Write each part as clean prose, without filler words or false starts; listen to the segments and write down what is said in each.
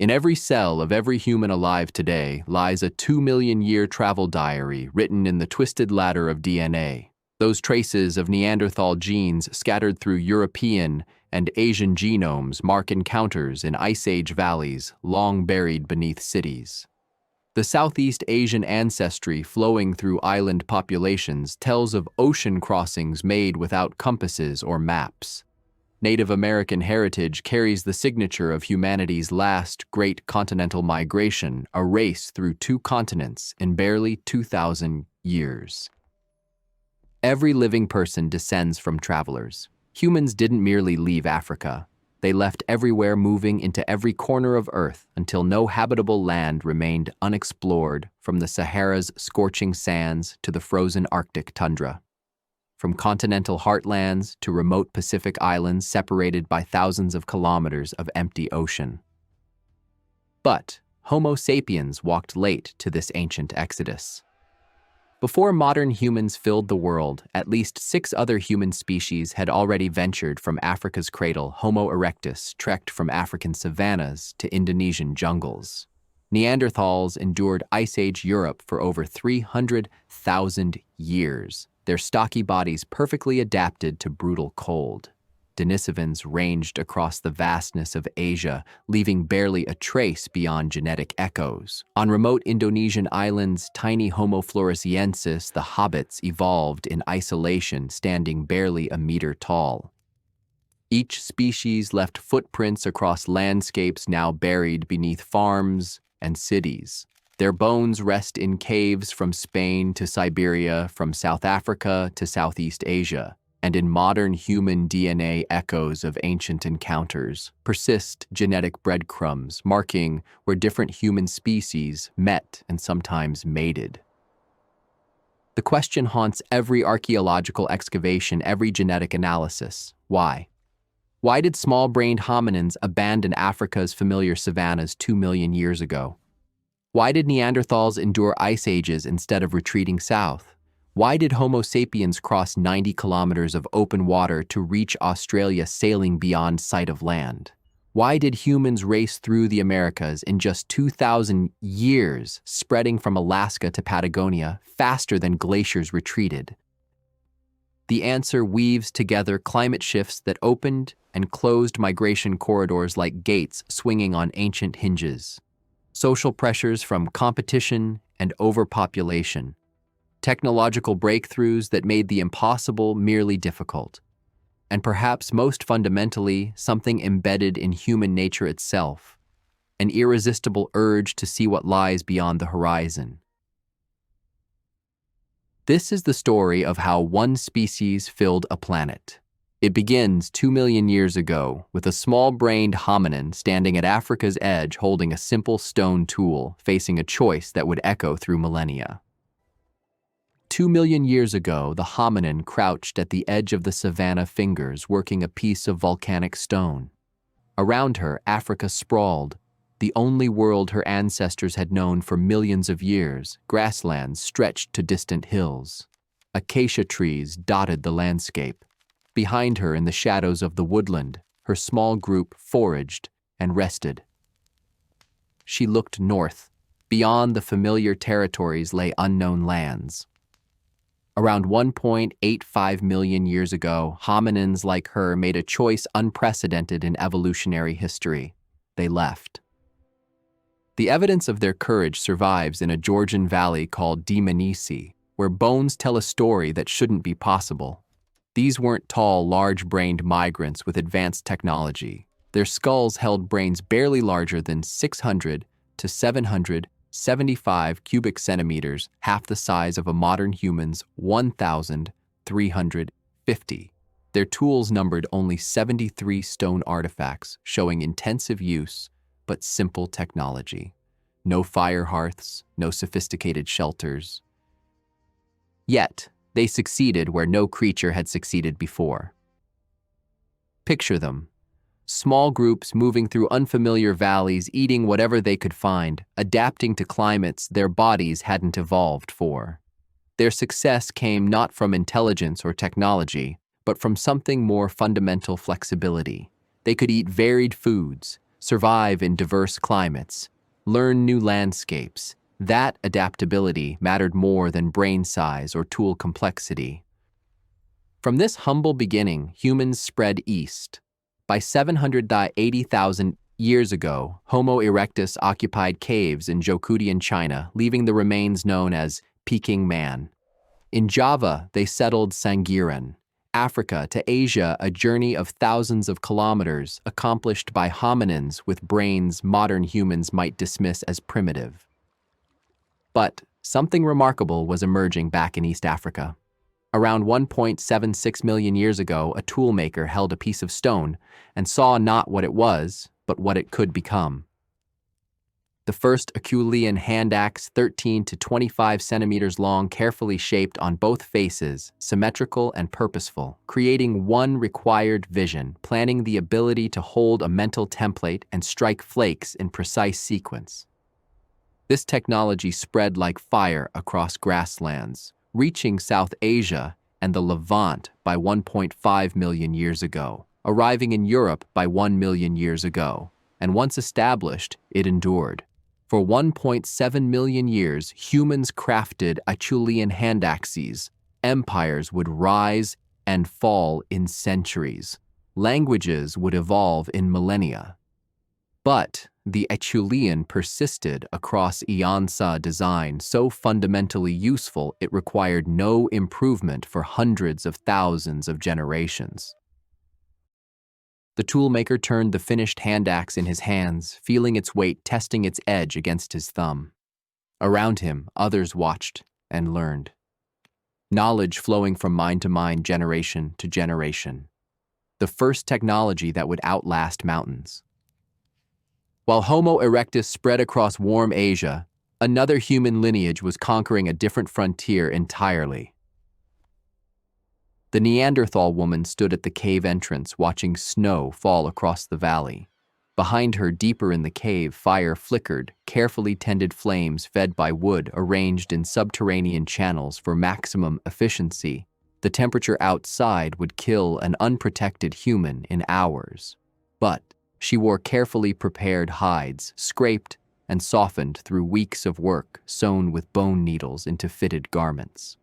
In every cell of every human alive today lies a 2 million-year travel diary written in the twisted ladder of DNA. Those traces of Neanderthal genes scattered through European and Asian genomes mark encounters in Ice Age valleys long buried beneath cities. The Southeast Asian ancestry flowing through island populations tells of ocean crossings made without compasses or maps. Native American heritage carries the signature of humanity's last great continental migration, a race through 2 continents in barely 2,000 years. Every living person descends from travelers. Humans didn't merely leave Africa. They left everywhere, moving into every corner of Earth until no habitable land remained unexplored, from the Sahara's scorching sands to the frozen Arctic tundra. From continental heartlands to remote Pacific islands separated by thousands of kilometers of empty ocean. But Homo sapiens walked late to this ancient exodus. Before modern humans filled the world, at least 6 other human species had already ventured from Africa's cradle. Homo erectus trekked from African savannas to Indonesian jungles. Neanderthals endured Ice Age Europe for over 300,000 years, their stocky bodies perfectly adapted to brutal cold. Denisovans ranged across the vastness of Asia, leaving barely a trace beyond genetic echoes. On remote Indonesian islands, tiny Homo floresiensis, the hobbits, evolved in isolation, standing barely a meter tall. Each species left footprints across landscapes now buried beneath farms and cities. Their bones rest in caves from Spain to Siberia, from South Africa to Southeast Asia. And in modern human DNA, echoes of ancient encounters persist, genetic breadcrumbs marking where different human species met and sometimes mated. The question haunts every archaeological excavation, every genetic analysis. Why? Why did small-brained hominins abandon Africa's familiar savannas 2 million years ago? Why did Neanderthals endure ice ages instead of retreating south? Why did Homo sapiens cross 90 kilometers of open water to reach Australia, sailing beyond sight of land? Why did humans race through the Americas in just 2,000 years, spreading from Alaska to Patagonia faster than glaciers retreated? The answer weaves together climate shifts that opened and closed migration corridors like gates swinging on ancient hinges, social pressures from competition and overpopulation, technological breakthroughs that made the impossible merely difficult, and perhaps most fundamentally, something embedded in human nature itself, an irresistible urge to see what lies beyond the horizon. This is the story of how one species filled a planet. It begins 2 million years ago with a small-brained hominin standing at Africa's edge holding a simple stone tool, facing a choice that would echo through millennia. 2 million years ago, the hominin crouched at the edge of the savanna, fingers working a piece of volcanic stone. Around her, Africa sprawled, the only world her ancestors had known for millions of years. Grasslands stretched to distant hills. Acacia trees dotted the landscape. Behind her, in the shadows of the woodland, her small group foraged and rested. She looked north. Beyond the familiar territories lay unknown lands. Around 1.85 million years ago, hominins like her made a choice unprecedented in evolutionary history. They left. The evidence of their courage survives in a Georgian valley called Dmanisi, where bones tell a story that shouldn't be possible. These weren't tall, large-brained migrants with advanced technology. Their skulls held brains barely larger than 600 to 775 cubic centimeters, half the size of a modern human's 1,350. Their tools numbered only 73 stone artifacts, showing intensive use but simple technology. No fire hearths, no sophisticated shelters. Yet, they succeeded where no creature had succeeded before. Picture them. Small groups moving through unfamiliar valleys, eating whatever they could find, adapting to climates their bodies hadn't evolved for. Their success came not from intelligence or technology, but from something more fundamental: flexibility. They could eat varied foods, survive in diverse climates, learn new landscapes. That adaptability mattered more than brain size or tool complexity. From this humble beginning, humans spread east. By 780,000 years ago, Homo erectus occupied caves in Zhoukoudian China, leaving the remains known as Peking Man. In Java, they settled Sangiran. Africa to Asia, a journey of thousands of kilometers accomplished by hominins with brains modern humans might dismiss as primitive. But something remarkable was emerging back in East Africa. Around 1.76 million years ago, a toolmaker held a piece of stone and saw not what it was, but what it could become. The first Acheulean hand axe, 13 to 25 centimeters long, carefully shaped on both faces, symmetrical and purposeful, creating one required vision, planning the ability to hold a mental template and strike flakes in precise sequence. This technology spread like fire across grasslands, reaching South Asia and the Levant by 1.5 million years ago, arriving in Europe by 1 million years ago, and once established, it endured. For 1.7 million years, humans crafted Acheulean hand axes. Empires would rise and fall in centuries. Languages would evolve in millennia. But the Acheulean persisted across eons, design so fundamentally useful it required no improvement for hundreds of thousands of generations. The toolmaker turned the finished hand axe in his hands, feeling its weight testing its edge against his thumb. Around him, others watched and learned. Knowledge flowing from mind to mind, generation to generation. The first technology that would outlast mountains. While Homo erectus spread across warm Asia, another human lineage was conquering a different frontier entirely. The Neanderthal woman stood at the cave entrance, watching snow fall across the valley. Behind her, deeper in the cave, fire flickered, carefully tended flames fed by wood arranged in subterranean channels for maximum efficiency. The temperature outside would kill an unprotected human in hours. But she wore carefully prepared hides, scraped and softened through weeks of work, sewn with bone needles into fitted garments.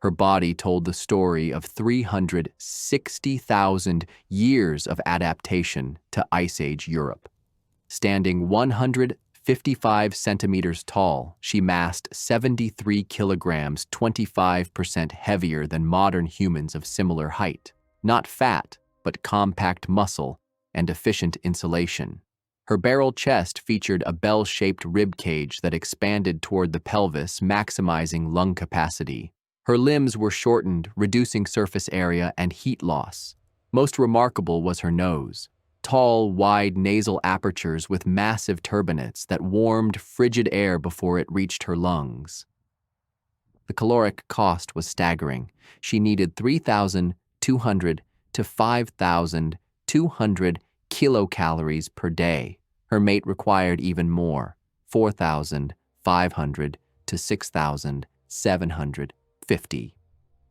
Her body told the story of 360,000 years of adaptation to Ice Age Europe. Standing 155 centimeters tall, she massed 73 kilograms, 25% heavier than modern humans of similar height. Not fat, but compact muscle and efficient insulation. Her barrel chest featured a bell-shaped rib cage that expanded toward the pelvis, maximizing lung capacity. Her limbs were shortened, reducing surface area and heat loss. Most remarkable was her nose. Tall, wide nasal apertures with massive turbinates that warmed frigid air before it reached her lungs. The caloric cost was staggering. She needed 3,200 to 5,200 kilocalories per day. Her mate required even more, 4,500 to 6,750.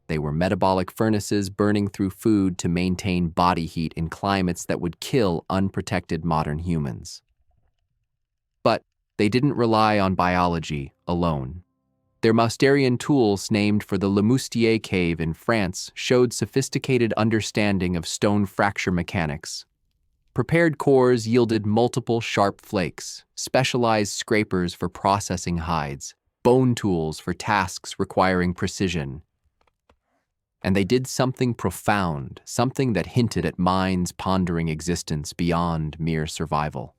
They were metabolic furnaces burning through food to maintain body heat in climates that would kill unprotected modern humans. But they didn't rely on biology alone. Their Mousterian tools, named for the Le Moustier cave in France, showed sophisticated understanding of stone fracture mechanics. Prepared cores yielded multiple sharp flakes, specialized scrapers for processing hides, bone tools for tasks requiring precision. And they did something profound, something that hinted at minds pondering existence beyond mere survival.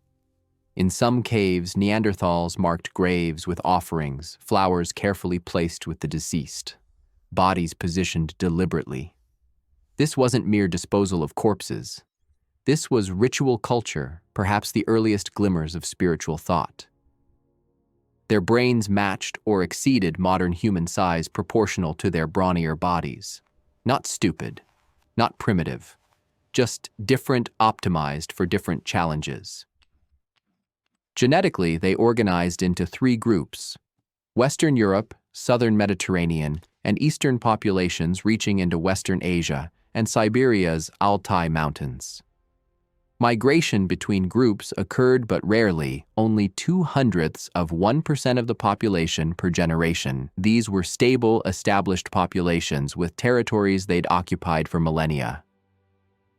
In some caves, Neanderthals marked graves with offerings, flowers carefully placed with the deceased, bodies positioned deliberately. This wasn't mere disposal of corpses. This was ritual culture, perhaps the earliest glimmers of spiritual thought. Their brains matched or exceeded modern human size proportional to their brawnier bodies. Not stupid, not primitive, just different, optimized for different challenges. Genetically, they organized into three groups: Western Europe, Southern Mediterranean, and Eastern populations reaching into Western Asia and Siberia's Altai Mountains. Migration between groups occurred but rarely, only 0.02% of the population per generation. These were stable, established populations with territories they'd occupied for millennia.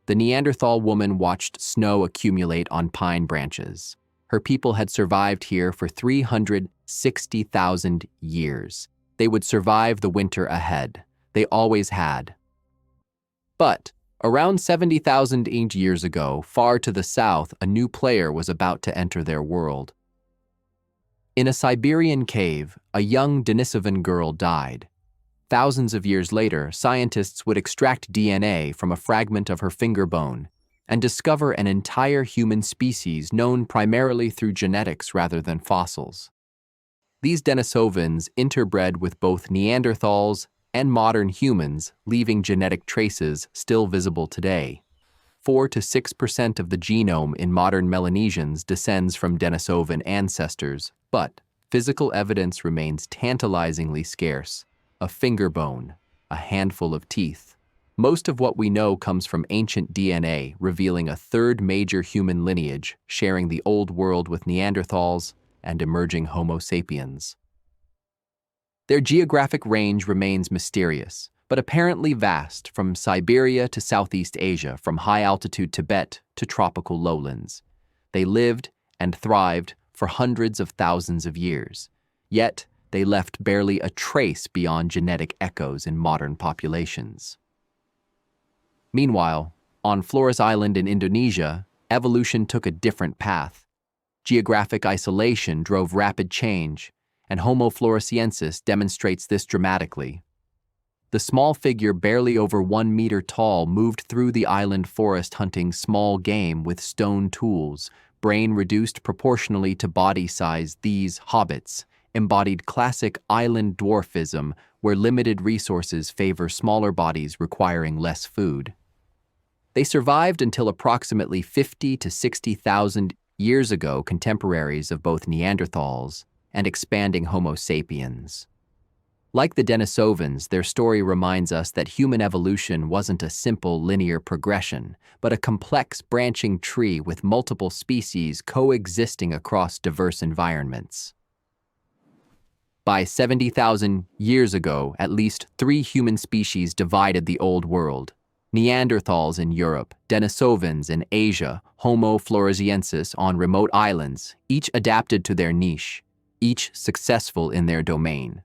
The Neanderthal woman watched snow accumulate on pine branches. Her people had survived here for 360,000 years. They would survive the winter ahead. They always had. But around 70,000 years ago, far to the south, a new player was about to enter their world. In a Siberian cave, a young Denisovan girl died. Thousands of years later, scientists would extract DNA from a fragment of her finger bone and discover an entire human species known primarily through genetics rather than fossils. These Denisovans interbred with both Neanderthals and modern humans, leaving genetic traces still visible today. 4 to 6% of the genome in modern Melanesians descends from Denisovan ancestors, but physical evidence remains tantalizingly scarce. A finger bone, a handful of teeth. Most of what we know comes from ancient DNA, revealing a third major human lineage, sharing the old world with Neanderthals and emerging Homo sapiens. Their geographic range remains mysterious, but apparently vast, from Siberia to Southeast Asia, from high-altitude Tibet to tropical lowlands. They lived and thrived for hundreds of thousands of years, yet they left barely a trace beyond genetic echoes in modern populations. Meanwhile, on Flores Island in Indonesia, evolution took a different path. Geographic isolation drove rapid change, and Homo floresiensis demonstrates this dramatically. The small figure, barely over 1 meter tall, moved through the island forest hunting small game with stone tools, brain reduced proportionally to body size. These hobbits embodied classic island dwarfism, where limited resources favor smaller bodies requiring less food. They survived until approximately 50 to 60,000 years ago, contemporaries of both Neanderthals and expanding Homo sapiens. Like the Denisovans, their story reminds us that human evolution wasn't a simple linear progression, but a complex branching tree with multiple species coexisting across diverse environments. By 70,000 years ago, at least 3 human species divided the Old World: Neanderthals in Europe, Denisovans in Asia, Homo floresiensis on remote islands, each adapted to their niche, each successful in their domain.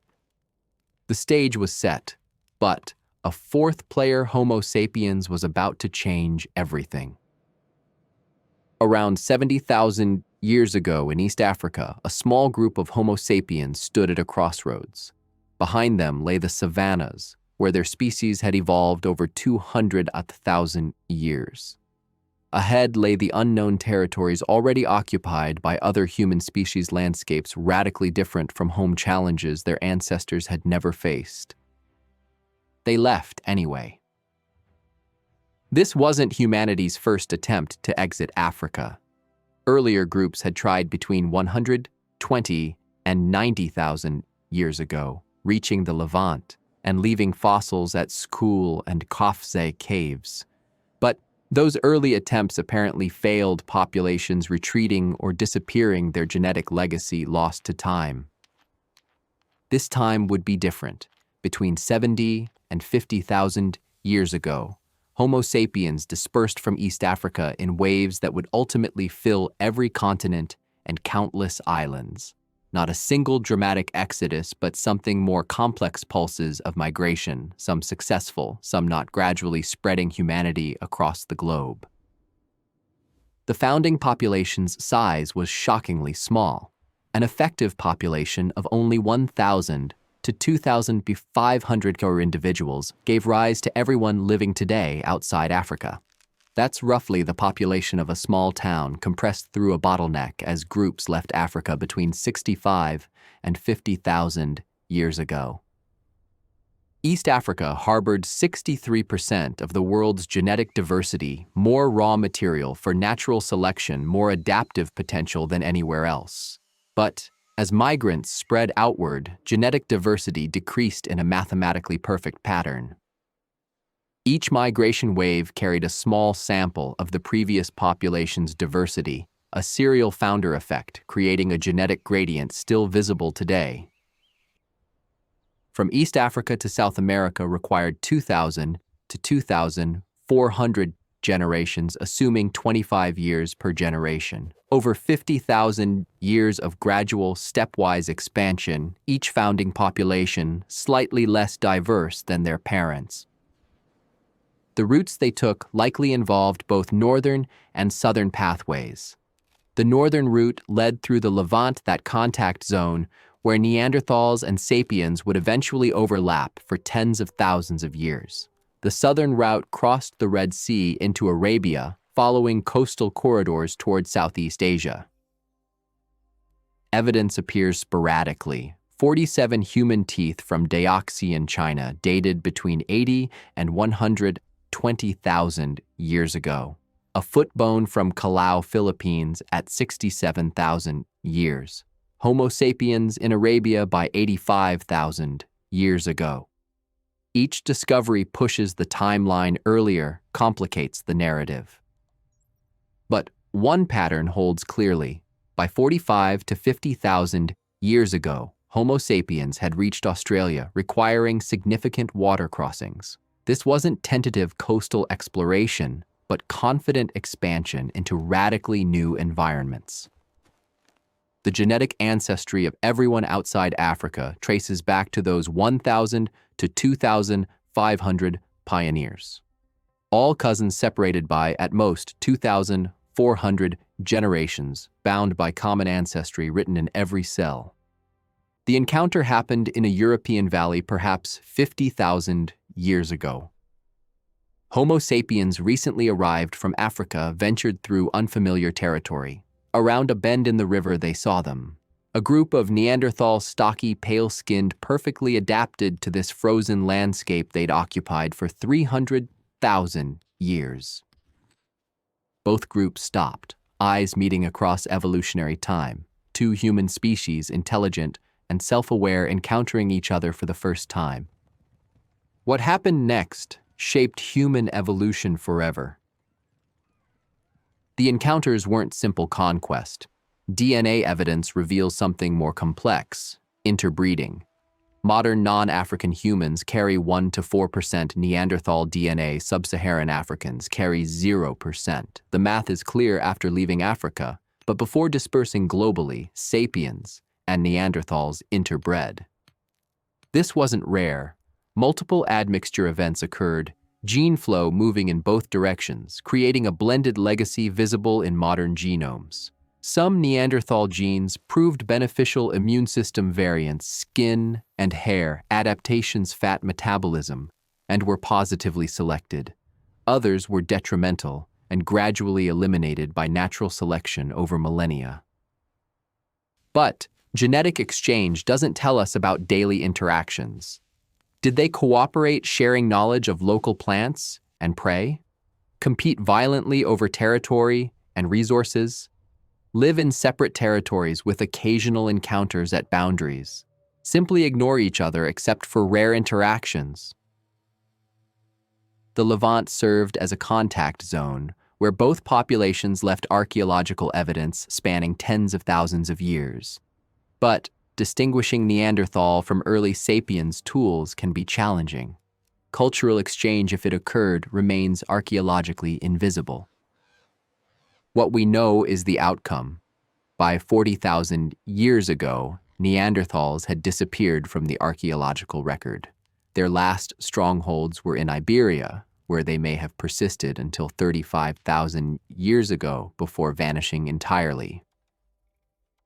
The stage was set, but a fourth player, Homo sapiens, was about to change everything. Around 70,000 years ago in East Africa, a small group of Homo sapiens stood at a crossroads. Behind them lay the savannas, where their species had evolved over 200,000 years. Ahead lay the unknown territories already occupied by other human species, landscapes radically different from home challenges their ancestors had never faced. They left anyway. This wasn't humanity's first attempt to exit Africa. Earlier groups had tried between 120 and 90,000 years ago, reaching the Levant and leaving fossils at Skul and Kafze caves. But those early attempts apparently failed, populations retreating or disappearing, their genetic legacy lost to time. This time would be different. Between 70 and 50,000 years ago, Homo sapiens dispersed from East Africa in waves that would ultimately fill every continent and countless islands. Not a single dramatic exodus, but something more complex: pulses of migration, some successful, some not, gradually spreading humanity across the globe. The founding population's size was shockingly small. An effective population of only 1,000 to 2,500 individuals gave rise to everyone living today outside Africa. That's roughly the population of a small town compressed through a bottleneck as groups left Africa between 65 and 50,000 years ago. East Africa harbored 63% of the world's genetic diversity, more raw material for natural selection, more adaptive potential than anywhere else. But as migrants spread outward, genetic diversity decreased in a mathematically perfect pattern. Each migration wave carried a small sample of the previous population's diversity, a serial founder effect, creating a genetic gradient still visible today. From East Africa to South America required 2,000 to 2,400 generations, assuming 25 years per generation. Over 50,000 years of gradual, stepwise expansion, each founding population slightly less diverse than their parents. The routes they took likely involved both northern and southern pathways. The northern route led through the Levant, that contact zone where Neanderthals and Sapiens would eventually overlap for tens of thousands of years. The southern route crossed the Red Sea into Arabia, following coastal corridors toward Southeast Asia. Evidence appears sporadically. 47 human teeth from Dioxean China dated between 80 and 120,000 years ago. A foot bone from Callao, Philippines at 67,000 years. Homo sapiens in Arabia by 85,000 years ago. Each discovery pushes the timeline earlier, complicates the narrative. But one pattern holds clearly. By 45 to 50,000 years ago, Homo sapiens had reached Australia, requiring significant water crossings. This wasn't tentative coastal exploration, but confident expansion into radically new environments. The genetic ancestry of everyone outside Africa traces back to those 1,000 to 2,500 pioneers. All cousins separated by, at most, 2,400 generations, bound by common ancestry written in every cell. The encounter happened in a European valley perhaps 50,000 years ago. Homo sapiens recently arrived from Africa, ventured through unfamiliar territory. Around a bend in the river they saw them. A group of Neanderthal, stocky, pale-skinned, perfectly adapted to this frozen landscape they'd occupied for 300,000 years. Both groups stopped, eyes meeting across evolutionary time. Two human species, intelligent and self-aware, encountering each other for the first time. What happened next shaped human evolution forever. The encounters weren't simple conquest. DNA evidence reveals something more complex: interbreeding. Modern non-African humans carry 1 to 4% Neanderthal DNA. Sub-Saharan Africans carry 0%. The math is clear after leaving Africa, but before dispersing globally, Sapiens and Neanderthals interbred. This wasn't rare. Multiple admixture events occurred, gene flow moving in both directions, creating a blended legacy visible in modern genomes. Some Neanderthal genes proved beneficial: immune system variants, skin and hair, adaptations, fat metabolism, and were positively selected. Others were detrimental and gradually eliminated by natural selection over millennia. But genetic exchange doesn't tell us about daily interactions. Did they cooperate, sharing knowledge of local plants and prey? Compete violently over territory and resources? Live in separate territories with occasional encounters at boundaries? Simply ignore each other except for rare interactions? The Levant served as a contact zone where both populations left archaeological evidence spanning tens of thousands of years. But distinguishing Neanderthal from early Sapiens tools can be challenging. Cultural exchange, if it occurred, remains archaeologically invisible. What we know is the outcome. By 40,000 years ago, Neanderthals had disappeared from the archaeological record. Their last strongholds were in Iberia, where they may have persisted until 35,000 years ago before vanishing entirely.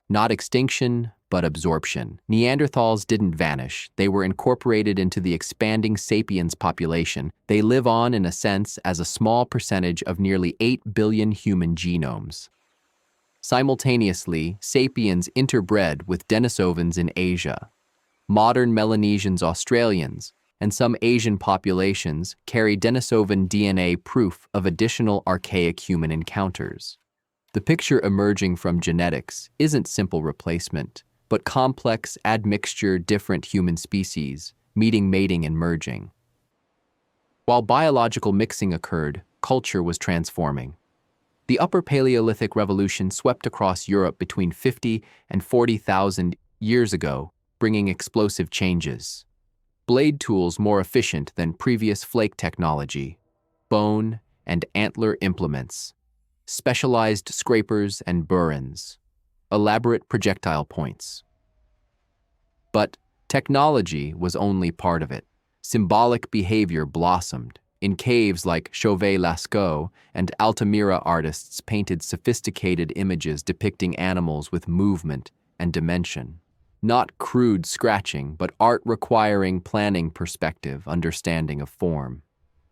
Not extinction, but absorption. Neanderthals didn't vanish. They were incorporated into the expanding Sapiens population. They live on, in a sense, as a small percentage of nearly 8 billion human genomes. Simultaneously, Sapiens interbred with Denisovans in Asia. Modern Melanesians, Australians, and some Asian populations carry Denisovan DNA, proof of additional archaic human encounters. The picture emerging from genetics isn't simple replacement, but complex admixture, different human species, meeting, mating, and merging. While biological mixing occurred, culture was transforming. The Upper Paleolithic Revolution swept across Europe between 50 and 40,000 years ago, bringing explosive changes. Blade tools more efficient than previous flake technology, bone and antler implements, specialized scrapers and burins, elaborate projectile points. But technology was only part of it. Symbolic behavior blossomed. In caves like Chauvet-Lascaux and Altamira, artists painted sophisticated images depicting animals with movement and dimension. Not crude scratching, but art requiring planning, perspective, understanding of form.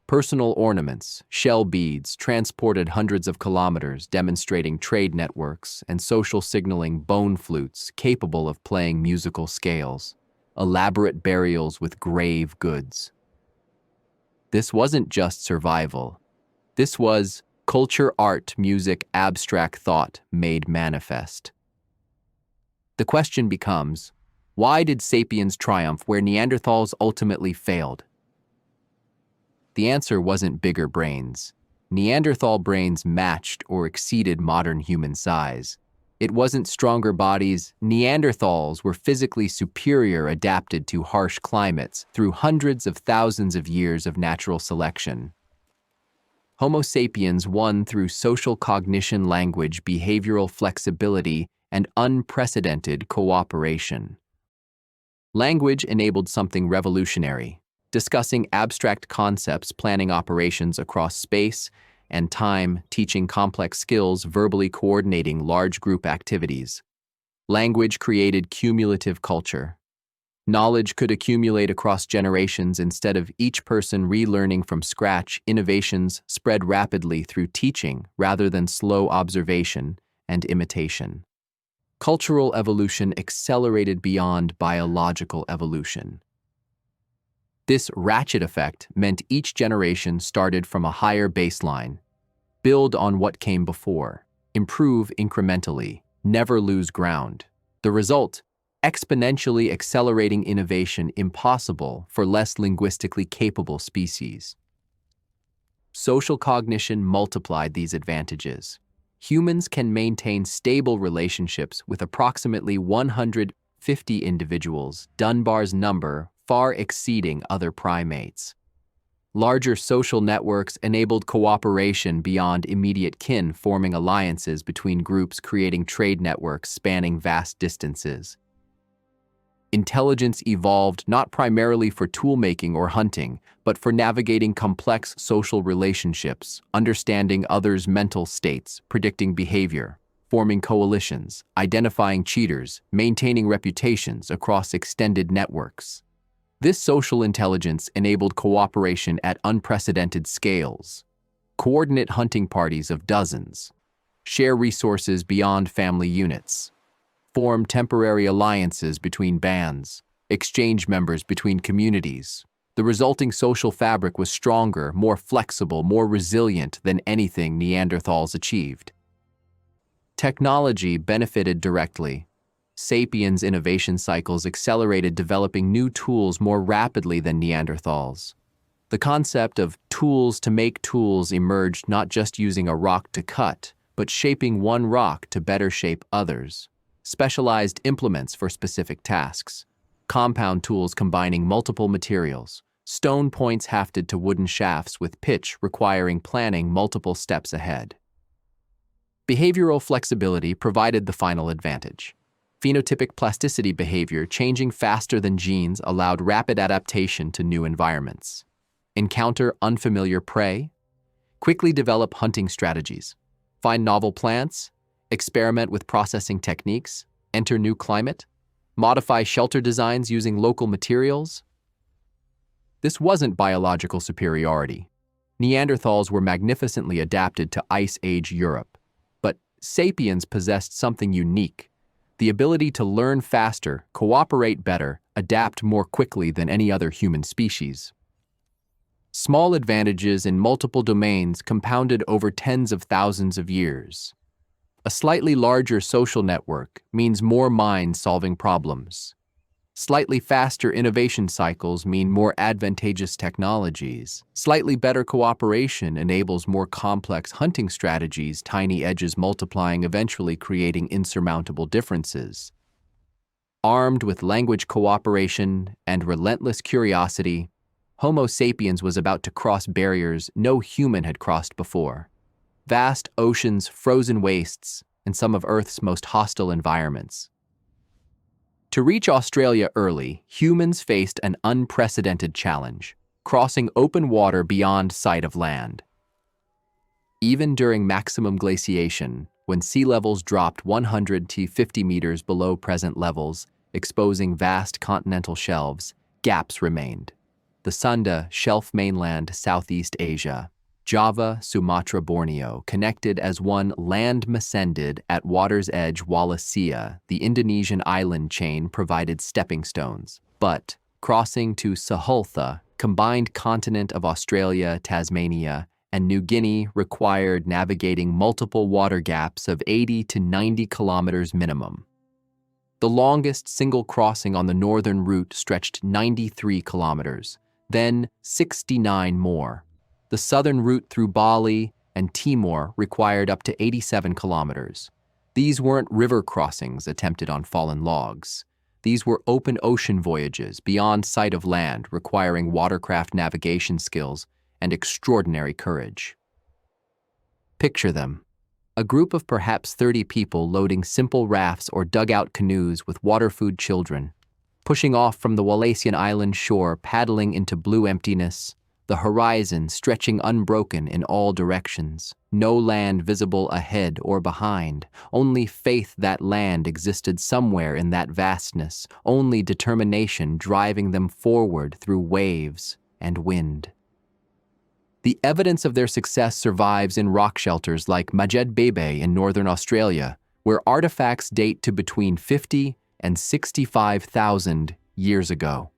Personal ornaments, shell beads, transported hundreds of kilometers, demonstrating trade networks and social signaling, bone flutes capable of playing musical scales, elaborate burials with grave goods. This wasn't just survival. This was culture, art, music, abstract thought made manifest. The question becomes, why did sapiens triumph where Neanderthals ultimately failed? The answer wasn't bigger brains. Neanderthal brains matched or exceeded modern human size. It wasn't stronger bodies. Neanderthals were physically superior, adapted to harsh climates through hundreds of thousands of years of natural selection. Homo sapiens won through social cognition, language, behavioral flexibility, and unprecedented cooperation. Language enabled something revolutionary, discussing abstract concepts, planning operations across space and time, teaching complex skills, verbally coordinating large group activities. Language created cumulative culture. Knowledge could accumulate across generations instead of each person relearning from scratch. Innovations spread rapidly through teaching rather than slow observation and imitation. Cultural evolution accelerated beyond biological evolution. This ratchet effect meant each generation started from a higher baseline. Build on what came before. Improve incrementally. Never lose ground. The result: exponentially accelerating innovation, impossible for less linguistically capable species. Social cognition multiplied these advantages. Humans can maintain stable relationships with approximately 150 individuals, Dunbar's number far exceeding other primates. Larger social networks enabled cooperation beyond immediate kin, forming alliances between groups, creating trade networks spanning vast distances. Intelligence evolved not primarily for tool-making or hunting, but for navigating complex social relationships, understanding others' mental states, predicting behavior, forming coalitions, identifying cheaters, maintaining reputations across extended networks. This social intelligence enabled cooperation at unprecedented scales. Coordinate hunting parties of dozens, share resources beyond family units, form temporary alliances between bands, exchange members between communities. The resulting social fabric was stronger, more flexible, more resilient than anything Neanderthals achieved. Technology benefited directly. Sapiens' innovation cycles accelerated, developing new tools more rapidly than Neanderthals. The concept of tools to make tools emerged, not just using a rock to cut, but shaping one rock to better shape others. Specialized implements for specific tasks. Compound tools combining multiple materials. Stone points hafted to wooden shafts with pitch requiring planning multiple steps ahead. Behavioral flexibility provided the final advantage. Phenotypic plasticity, behavior changing faster than genes, allowed rapid adaptation to new environments. Encounter unfamiliar prey. Quickly develop hunting strategies. Find novel plants. Experiment with processing techniques. Enter new climate. Modify shelter designs using local materials. This wasn't biological superiority. Neanderthals were magnificently adapted to Ice Age Europe. But sapiens possessed something unique. The ability to learn faster, cooperate better, adapt more quickly than any other human species. Small advantages in multiple domains compounded over tens of thousands of years. A slightly larger social network means more minds solving problems. Slightly faster innovation cycles mean more advantageous technologies. Slightly better cooperation enables more complex hunting strategies, tiny edges multiplying, eventually creating insurmountable differences. Armed with language cooperation and relentless curiosity, Homo sapiens was about to cross barriers no human had crossed before. Vast oceans, frozen wastes, and some of Earth's most hostile environments. To reach Australia early, humans faced an unprecedented challenge, crossing open water beyond sight of land. Even during maximum glaciation, when sea levels dropped 100 to 50 meters below present levels, exposing vast continental shelves, gaps remained. The Sunda Shelf mainland, Southeast Asia, Java, Sumatra, Borneo, connected as one land mascended at water's edge. Wallacea, the Indonesian island chain, provided stepping stones. But crossing to Sahultha, combined continent of Australia, Tasmania, and New Guinea, required navigating multiple water gaps of 80 to 90 kilometers minimum. The longest single crossing on the northern route stretched 93 kilometers, then 69 more. The southern route through Bali and Timor required up to 87 kilometers. These weren't river crossings attempted on fallen logs. These were open ocean voyages beyond sight of land, requiring watercraft navigation skills and extraordinary courage. Picture them. A group of perhaps 30 people loading simple rafts or dugout canoes with water-food children, pushing off from the Wallacean island shore, paddling into blue emptiness, the horizon stretching unbroken in all directions, no land visible ahead or behind, only faith that land existed somewhere in that vastness, only determination driving them forward through waves and wind. The evidence of their success survives in rock shelters like Majed Bebe in northern Australia, where artifacts date to between 50 and 65,000 years ago.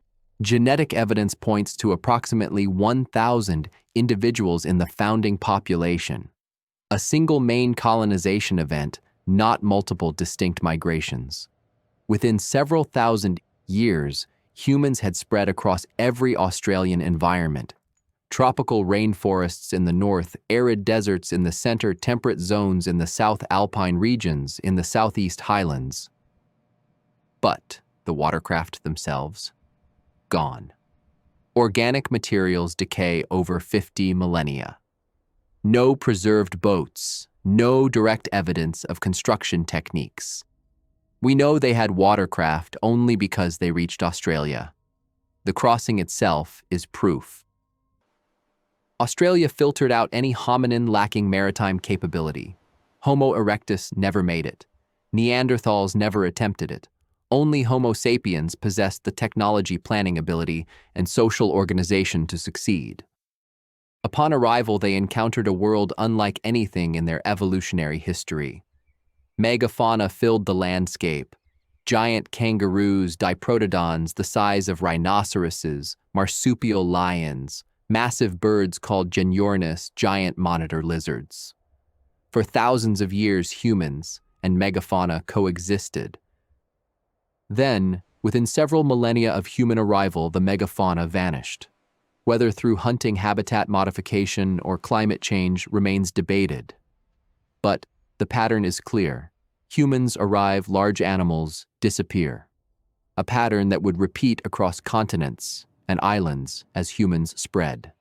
Genetic evidence points to approximately 1,000 individuals in the founding population. A single main colonization event, not multiple distinct migrations. Within several thousand years, humans had spread across every Australian environment. Tropical rainforests in the north, arid deserts in the center, temperate zones in the south, alpine regions in the southeast highlands. But the watercraft themselves? Gone. Organic materials decay over 50 millennia. No preserved boats, no direct evidence of construction techniques. We know they had watercraft only because they reached Australia. The crossing itself is proof. Australia filtered out any hominin lacking maritime capability. Homo erectus never made it. Neanderthals never attempted it. Only Homo sapiens possessed the technology, planning ability, and social organization to succeed. Upon arrival, they encountered a world unlike anything in their evolutionary history. Megafauna filled the landscape. Giant kangaroos, diprotodons the size of rhinoceroses, marsupial lions, massive birds called geniornis, giant monitor lizards. For thousands of years, humans and megafauna coexisted. Then, within several millennia of human arrival, the megafauna vanished. Whether through hunting, habitat modification, or climate change remains debated. But the pattern is clear. Humans arrive, large animals disappear. A pattern that would repeat across continents and islands as humans spread.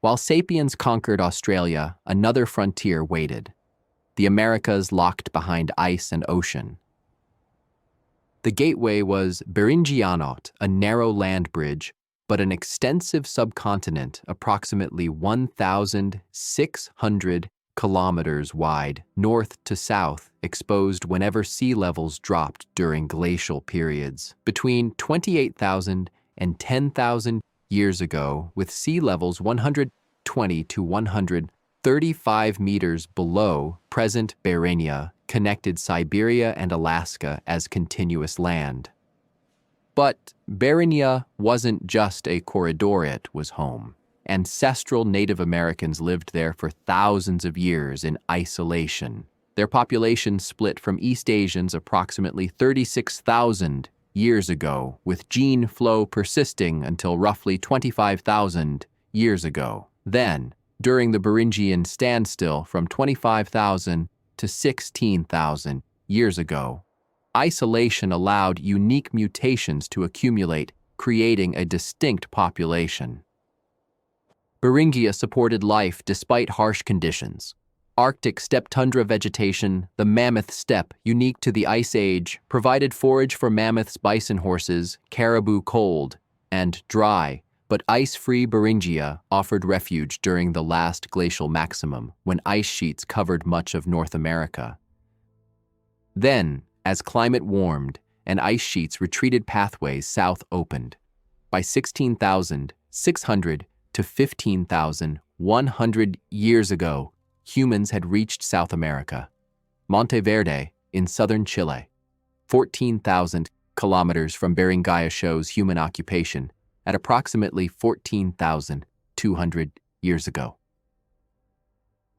While sapiens conquered Australia, another frontier waited. The Americas locked behind ice and ocean. The gateway was Beringianot, a narrow land bridge, but an extensive subcontinent approximately 1,600 kilometers wide, north to south, exposed whenever sea levels dropped during glacial periods. Between 28,000 and 10,000 years ago, with sea levels 120 to 135 meters below present Beringia, connected Siberia and Alaska as continuous land. But Beringia wasn't just a corridor, it was home. Ancestral Native Americans lived there for thousands of years in isolation. Their population split from East Asians approximately 36,000 years ago, with gene flow persisting until roughly 25,000 years ago. Then, during the Beringian standstill from 25,000 to 16,000 years ago, isolation allowed unique mutations to accumulate, creating a distinct population. Beringia supported life despite harsh conditions. Arctic steppe tundra vegetation, the mammoth steppe, unique to the Ice Age, provided forage for mammoths, bison horses, caribou cold, and dry, but ice-free Beringia offered refuge during the last glacial maximum, when ice sheets covered much of North America. Then, as climate warmed and ice sheets retreated, pathways south opened. By 16,600 to 15,100 years ago, humans had reached South America. Monteverde, in southern Chile, 14,000 kilometers from Beringia, shows human occupation at approximately 14,200 years ago.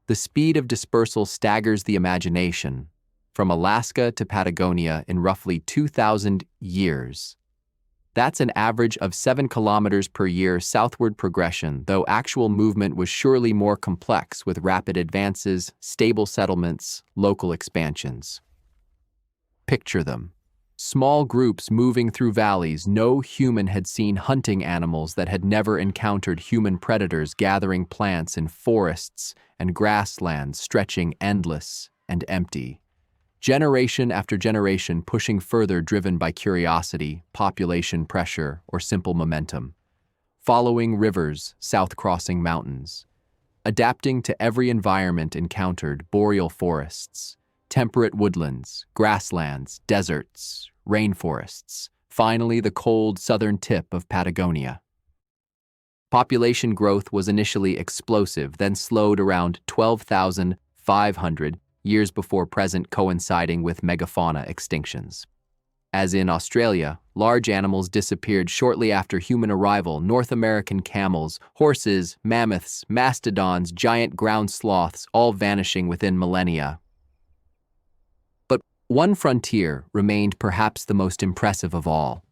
The speed of dispersal staggers the imagination. From Alaska to Patagonia in roughly 2,000 years. That's an average of 7 kilometers per year southward progression, though actual movement was surely more complex with rapid advances, stable settlements, local expansions. Picture them. Small groups moving through valleys. No human had seen hunting animals that had never encountered human predators, gathering plants in forests and grasslands stretching endless and empty. Generation after generation pushing further, driven by curiosity, population pressure, or simple momentum. Following rivers, south-crossing mountains. Adapting to every environment encountered, boreal forests, temperate woodlands, grasslands, deserts, rainforests. Finally, the cold southern tip of Patagonia. Population growth was initially explosive, then slowed around 12,500 years before present, coinciding with megafauna extinctions. As in Australia, large animals disappeared shortly after human arrival. North American camels, horses, mammoths, mastodons, giant ground sloths, all vanishing within millennia. But one frontier remained perhaps the most impressive of all.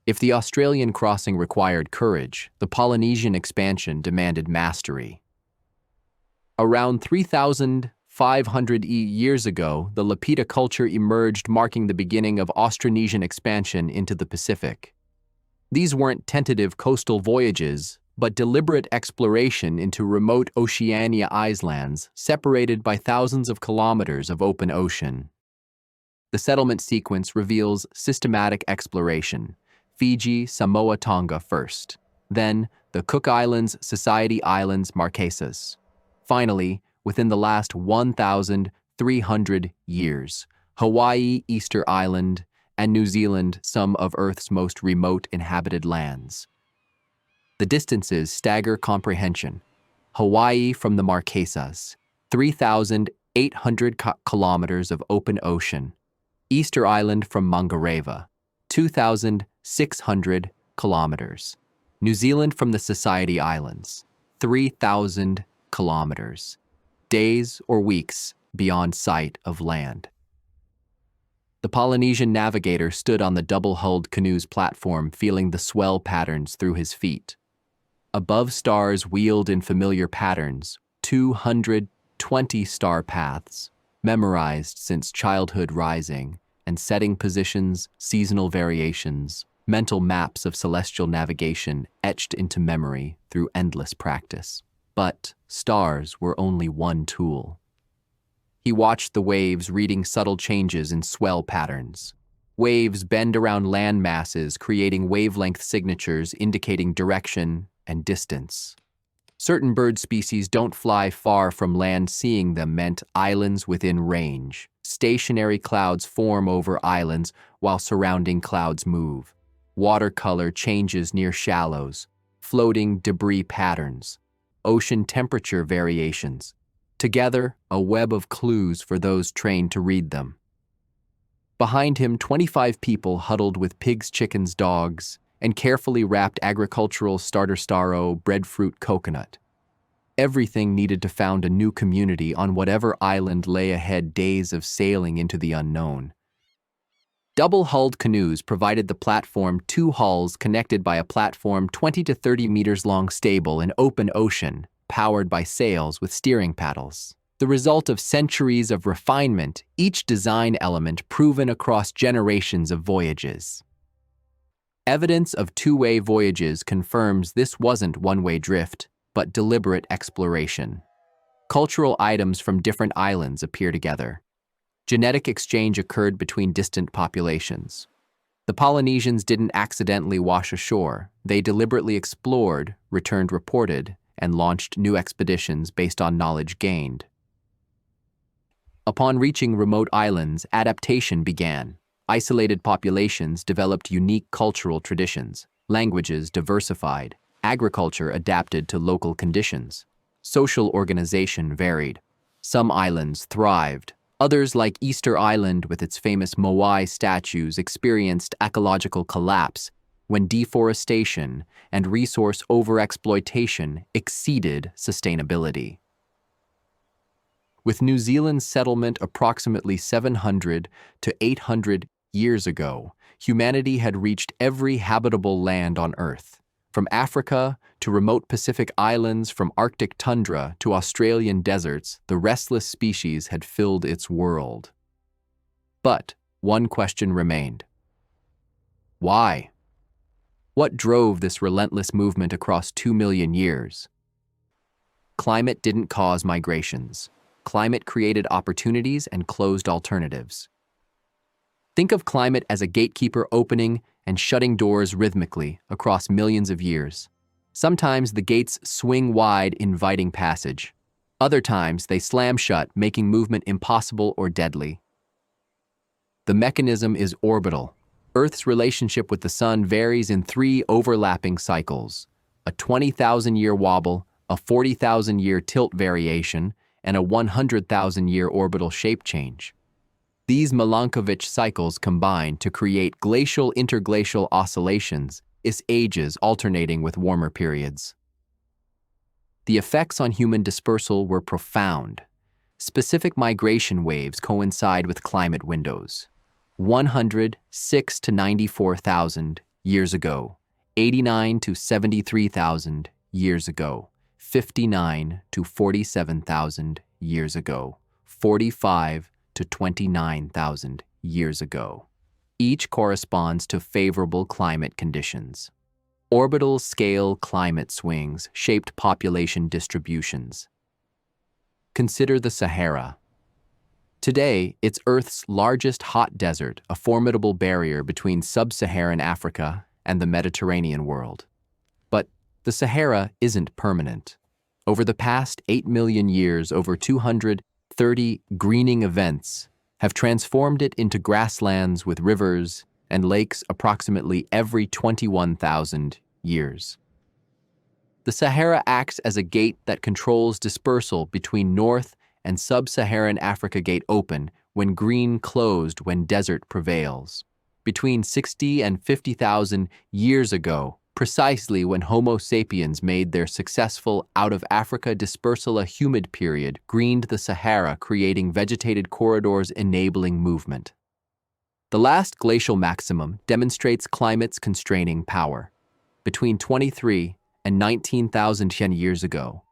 If the Australian crossing required courage, the Polynesian expansion demanded mastery. Around 3,500 years ago, the Lapita culture emerged, marking the beginning of Austronesian expansion into the Pacific. These weren't tentative coastal voyages, but deliberate exploration into remote Oceania islands, separated by thousands of kilometers of open ocean. The settlement sequence reveals systematic exploration. Fiji, Samoa, Tonga first. Then, the Cook Islands, Society Islands, Marquesas. Finally, within the last 1,300 years, Hawaii, Easter Island, and New Zealand, some of Earth's most remote inhabited lands. The distances stagger comprehension. Hawaii from the Marquesas, 3,800 kilometers of open ocean. Easter Island from Mangareva, 2,600 kilometers. New Zealand from the Society Islands, 3,000 kilometers. Days or weeks beyond sight of land. The Polynesian navigator stood on the double-hulled canoe's platform, feeling the swell patterns through his feet. Above, stars wheeled in familiar patterns, 220 star paths, memorized since childhood, rising and setting positions, seasonal variations, mental maps of celestial navigation etched into memory through endless practice. But stars were only one tool. He watched the waves, reading subtle changes in swell patterns. Waves bend around land masses, creating wavelength signatures indicating direction and distance. Certain bird species don't fly far from land. Seeing them meant islands within range. Stationary clouds form over islands while surrounding clouds move. Watercolor changes near shallows. Floating debris patterns. Ocean temperature variations. Together, a web of clues for those trained to read them. Behind him, 25 people huddled with pigs, chickens, dogs, and carefully wrapped agricultural starter staro, breadfruit, coconut. Everything needed to found a new community on whatever island lay ahead, days of sailing into the unknown. Double-hulled canoes provided the platform, two hulls connected by a platform 20 to 30 meters long, stable in open ocean, powered by sails with steering paddles. The result of centuries of refinement, each design element proven across generations of voyages. Evidence of two-way voyages confirms this wasn't one-way drift, but deliberate exploration. Cultural items from different islands appear together. Genetic exchange occurred between distant populations. The Polynesians didn't accidentally wash ashore. They deliberately explored, returned reported, and launched new expeditions based on knowledge gained. Upon reaching remote islands, adaptation began. Isolated populations developed unique cultural traditions. Languages diversified. Agriculture adapted to local conditions. Social organization varied. Some islands thrived. Others, like Easter Island with its famous Moai statues, experienced ecological collapse when deforestation and resource overexploitation exceeded sustainability. With New Zealand's settlement approximately 700 to 800 years ago, humanity had reached every habitable land on Earth. From Africa to remote Pacific islands, from Arctic tundra to Australian deserts, the restless species had filled its world. But one question remained. Why? What drove this relentless movement across 2 million years? Climate didn't cause migrations. Climate created opportunities and closed alternatives. Think of climate as a gatekeeper opening and shutting doors rhythmically across millions of years. Sometimes the gates swing wide, inviting passage. Other times they slam shut, making movement impossible or deadly. The mechanism is orbital. Earth's relationship with the sun varies in 3 overlapping cycles: a 20,000-year wobble, a 40,000-year tilt variation, and a 100,000-year orbital shape change. These Milankovitch cycles combine to create glacial interglacial oscillations, its ages alternating with warmer periods. The effects on human dispersal were profound. Specific migration waves coincide with climate windows. 106 to 94,000 years ago, 89 to 73,000 years ago, 59 to 47,000 years ago, 45 to 29,000 years ago. Each corresponds to favorable climate conditions. Orbital scale climate swings shaped population distributions. Consider the Sahara. Today, it's Earth's largest hot desert, a formidable barrier between sub-Saharan Africa and the Mediterranean world. But the Sahara isn't permanent. Over the past 8 million years, over 230 greening events have transformed it into grasslands with rivers and lakes approximately every 21,000 years. The Sahara acts as a gate that controls dispersal between North and Sub-Saharan Africa. Gate open when green, closed when desert prevails. Between 60 and 50,000 years ago, precisely when Homo sapiens made their successful out-of-Africa dispersal, a humid period greened the Sahara, creating vegetated corridors enabling movement. The last glacial maximum demonstrates climate's constraining power. Between 23 and 19,000 years ago,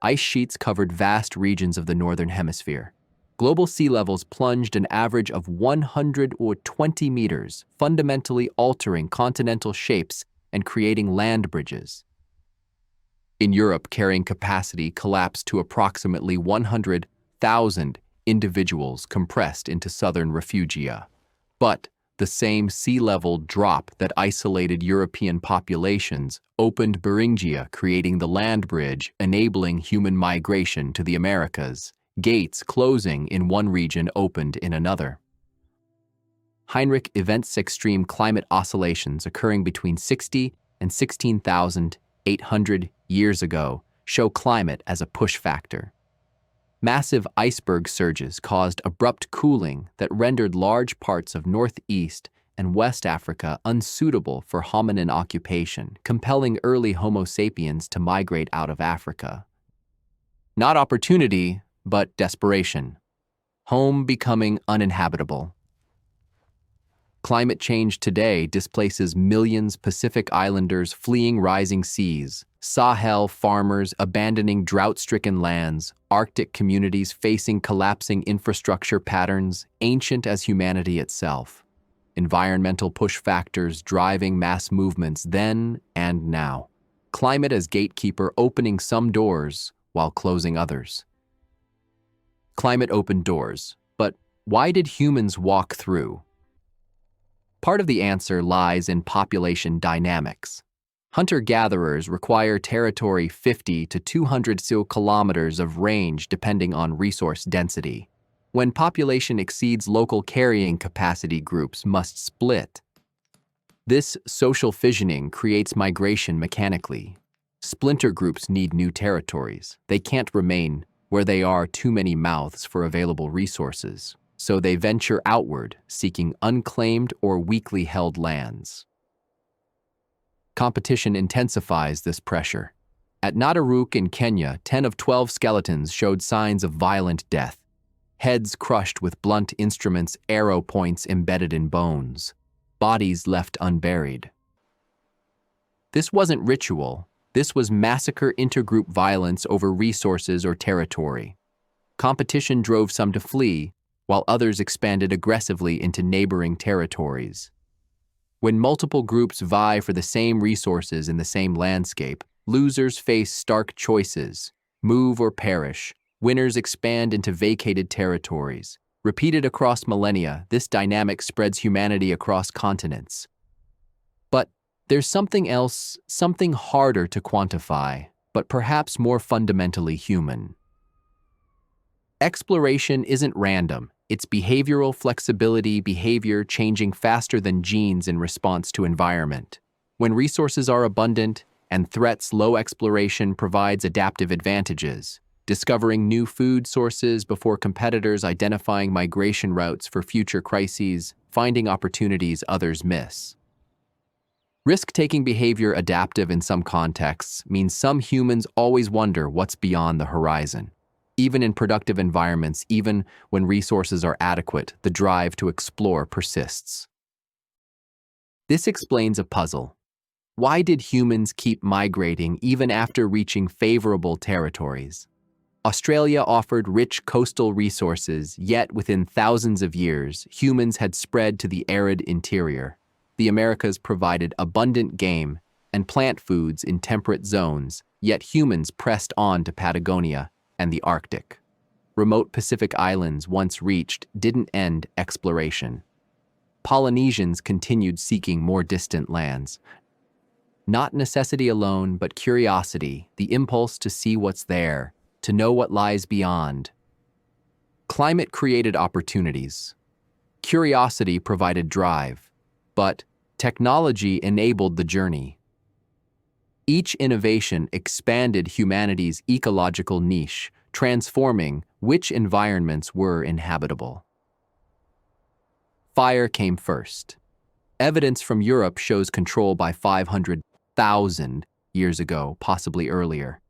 ice sheets covered vast regions of the northern hemisphere. Global sea levels plunged an average of 120 meters, fundamentally altering continental shapes and creating land bridges. In Europe, carrying capacity collapsed to approximately 100,000 individuals compressed into southern refugia. But the same sea level drop that isolated European populations opened Beringia, creating the land bridge, enabling human migration to the Americas. Gates closing in one region opened in another. Heinrich events extreme climate oscillations occurring between 60 and 16,800 years ago show climate as a push factor. Massive iceberg surges caused abrupt cooling that rendered large parts of Northeast and West Africa unsuitable for hominin occupation, compelling early Homo sapiens to migrate out of Africa. Not opportunity, but desperation. Home becoming uninhabitable. Climate change today displaces millions Pacific Islanders fleeing rising seas, Sahel farmers abandoning drought-stricken lands, Arctic communities facing collapsing infrastructure patterns, ancient as humanity itself. Environmental push factors driving mass movements then and now. Climate as gatekeeper opening some doors while closing others. Climate opened doors, but why did humans walk through? Part of the answer lies in population dynamics. Hunter-gatherers require territory 50 to 200 kilometers of range depending on resource density. When population exceeds local carrying capacity, groups must split. This social fissioning creates migration mechanically. Splinter groups need new territories. They can't remain where they are too many mouths for available resources, so they venture outward, seeking unclaimed or weakly held lands. Competition intensifies this pressure. At Nataruk in Kenya, 10 of 12 skeletons showed signs of violent death. Heads crushed with blunt instruments, arrow points embedded in bones. Bodies left unburied. This wasn't ritual. This was massacre intergroup violence over resources or territory. Competition drove some to flee, while others expanded aggressively into neighboring territories. When multiple groups vie for the same resources in the same landscape, losers face stark choices: move or perish. Winners expand into vacated territories. Repeated across millennia, this dynamic spreads humanity across continents. But there's something else, something harder to quantify, but perhaps more fundamentally human. Exploration isn't random. It's behavioral flexibility, behavior changing faster than genes in response to environment. When resources are abundant and threats low, exploration provides adaptive advantages. Discovering new food sources before competitors, identifying migration routes for future crises, finding opportunities others miss. Risk-taking behavior, adaptive in some contexts, means some humans always wonder what's beyond the horizon. Even in productive environments, even when resources are adequate, the drive to explore persists. This explains a puzzle. Why did humans keep migrating even after reaching favorable territories? Australia offered rich coastal resources, yet within thousands of years, humans had spread to the arid interior. The Americas provided abundant game and plant foods in temperate zones, yet humans pressed on to Patagonia and the Arctic. Remote Pacific islands once reached didn't end exploration. Polynesians continued seeking more distant lands. Not necessity alone, but curiosity, the impulse to see what's there, to know what lies beyond. Climate created opportunities. Curiosity provided drive, but technology enabled the journey. Each innovation expanded humanity's ecological niche, transforming which environments were inhabitable. Fire came first. Evidence from Europe shows control by 500,000 years ago, possibly earlier.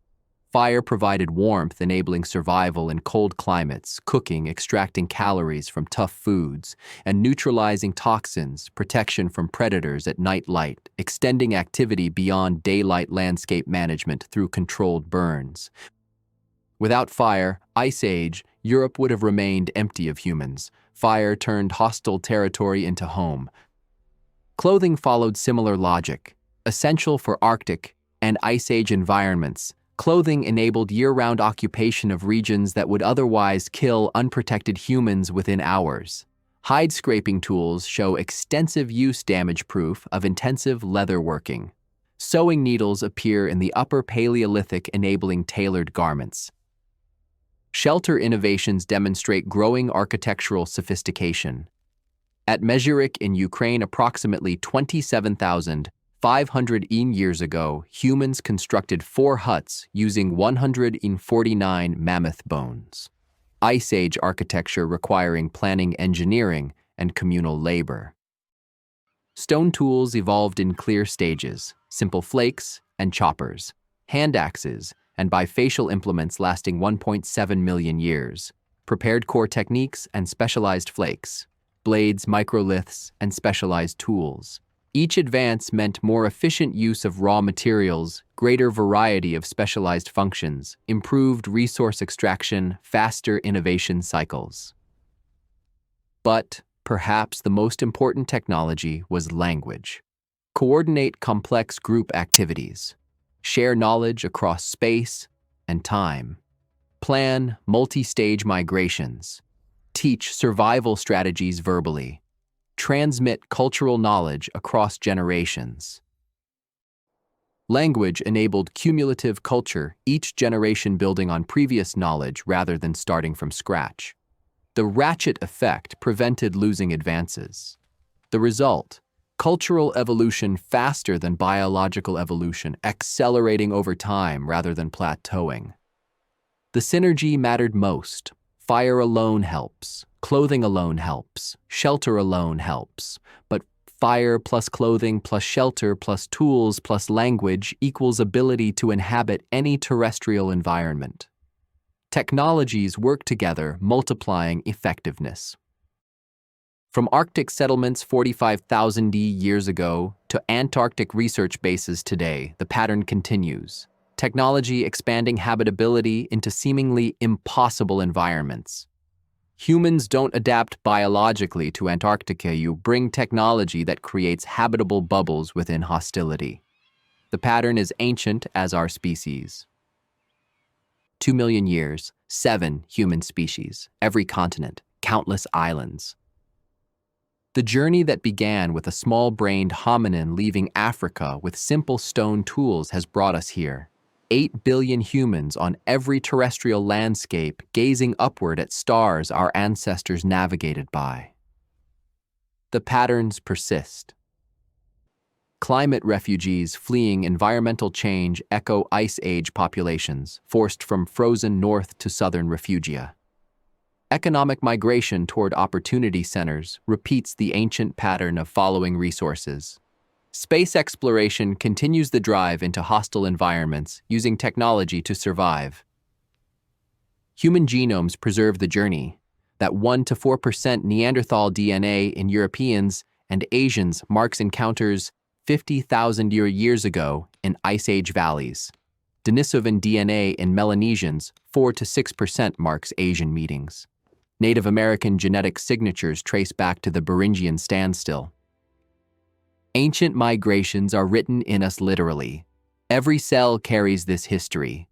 Fire provided warmth, enabling survival in cold climates, cooking, extracting calories from tough foods, and neutralizing toxins, protection from predators at night light, extending activity beyond daylight, landscape management through controlled burns. Without fire, Ice Age, Europe would have remained empty of humans. Fire turned hostile territory into home. Clothing followed similar logic. Essential for Arctic and Ice Age environments, clothing enabled year-round occupation of regions that would otherwise kill unprotected humans within hours. Hide-scraping tools show extensive use, damage proof of intensive leather working. Sewing needles appear in the Upper Paleolithic, enabling tailored garments. Shelter innovations demonstrate growing architectural sophistication. At Mezurik in Ukraine, approximately 27,500 years ago, humans constructed 4 huts using 149 mammoth bones. Ice Age architecture requiring planning, engineering, and communal labor. Stone tools evolved in clear stages: simple flakes and choppers, hand axes, and bifacial implements lasting 1.7 million years, prepared core techniques and specialized flakes, blades, microliths, and specialized tools. Each advance meant more efficient use of raw materials, greater variety of specialized functions, improved resource extraction, faster innovation cycles. But perhaps the most important technology was language. Coordinate complex group activities. Share knowledge across space and time. Plan multi-stage migrations. Teach survival strategies verbally. Transmit cultural knowledge across generations. Language enabled cumulative culture, each generation building on previous knowledge rather than starting from scratch. The ratchet effect prevented losing advances. The result: cultural evolution faster than biological evolution, accelerating over time rather than plateauing. The synergy mattered most. Fire alone helps. Clothing alone helps. Shelter alone helps. But fire plus clothing plus shelter plus tools plus language equals ability to inhabit any terrestrial environment. Technologies work together, multiplying effectiveness. From Arctic settlements 45,000 years ago to Antarctic research bases today, the pattern continues. Technology expanding habitability into seemingly impossible environments. Humans don't adapt biologically to Antarctica. You bring technology that creates habitable bubbles within hostility. The pattern is ancient as our species. 2 million years, 7 human species, every continent, countless islands. The journey that began with a small-brained hominin leaving Africa with simple stone tools has brought us here. 8 billion humans on every terrestrial landscape gazing upward at stars our ancestors navigated by. The patterns persist. Climate refugees fleeing environmental change echo Ice Age populations forced from frozen north to southern refugia. Economic migration toward opportunity centers repeats the ancient pattern of following resources. Space exploration continues the drive into hostile environments using technology to survive. Human genomes preserve the journey. That 1 to 4% Neanderthal DNA in Europeans and Asians marks encounters 50,000 years ago in Ice Age valleys. Denisovan DNA in Melanesians, 4 to 6% marks Asian meetings. Native American genetic signatures trace back to the Beringian standstill. Ancient migrations are written in us literally. Every cell carries this history.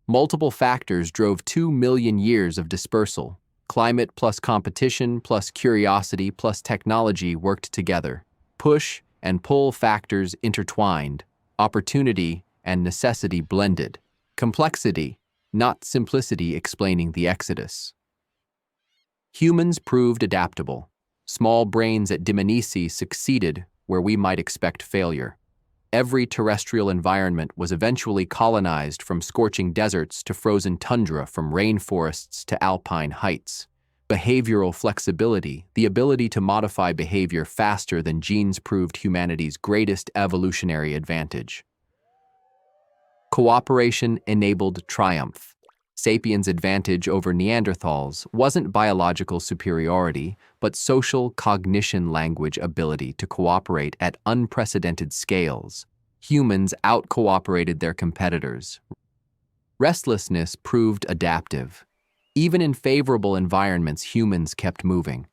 Multiple factors drove 2 million years of dispersal. Climate plus competition plus curiosity plus technology worked together. Push and pull factors intertwined. Opportunity and necessity blended. Complexity, not simplicity, explaining the exodus. Humans proved adaptable. Small brains at Dmanisi succeeded where we might expect failure. Every terrestrial environment was eventually colonized, from scorching deserts to frozen tundra, from rainforests to alpine heights. Behavioral flexibility, the ability to modify behavior faster than genes, proved humanity's greatest evolutionary advantage. Cooperation enabled triumph. Sapiens' advantage over Neanderthals wasn't biological superiority, but social cognition, language ability to cooperate at unprecedented scales. Humans out-cooperated their competitors. Restlessness proved adaptive. Even in favorable environments, humans kept moving.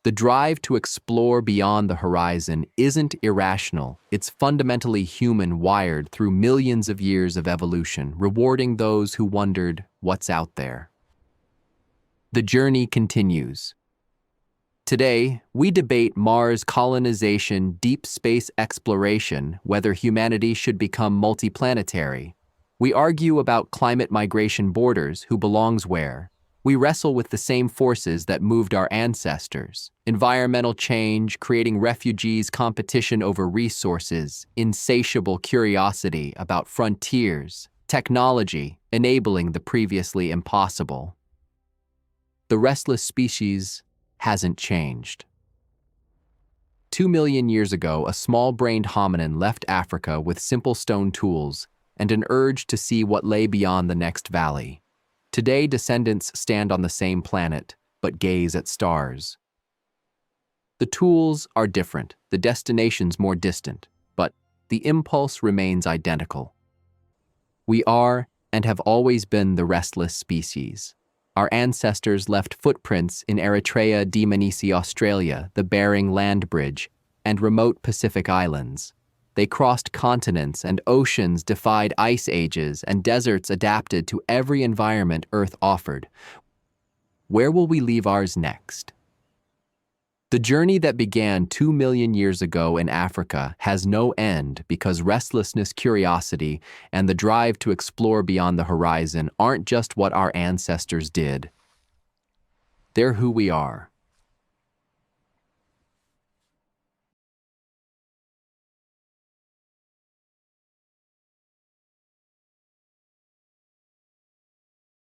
The drive to explore beyond the horizon isn't irrational. It's fundamentally human, wired through millions of years of evolution, rewarding those who wondered what's out there. The journey continues. Today, we debate Mars colonization, deep space exploration, whether humanity should become multiplanetary. We argue about climate migration borders, who belongs where. We wrestle with the same forces that moved our ancestors: environmental change, creating refugees, competition over resources, insatiable curiosity about frontiers, technology enabling the previously impossible. The restless species hasn't changed. 2 million years ago, a small-brained hominin left Africa with simple stone tools and an urge to see what lay beyond the next valley. Today, descendants stand on the same planet, but gaze at stars. The tools are different, the destination's more distant, but the impulse remains identical. We are and have always been the restless species. Our ancestors left footprints in Eritrea, Dmanisi, Australia, the Bering Land Bridge, and remote Pacific islands. They crossed continents and oceans, defied ice ages, and deserts adapted to every environment Earth offered. Where will we leave ours next? The journey that began 2 million years ago in Africa has no end because restlessness, curiosity, and the drive to explore beyond the horizon aren't just what our ancestors did. They're who we are.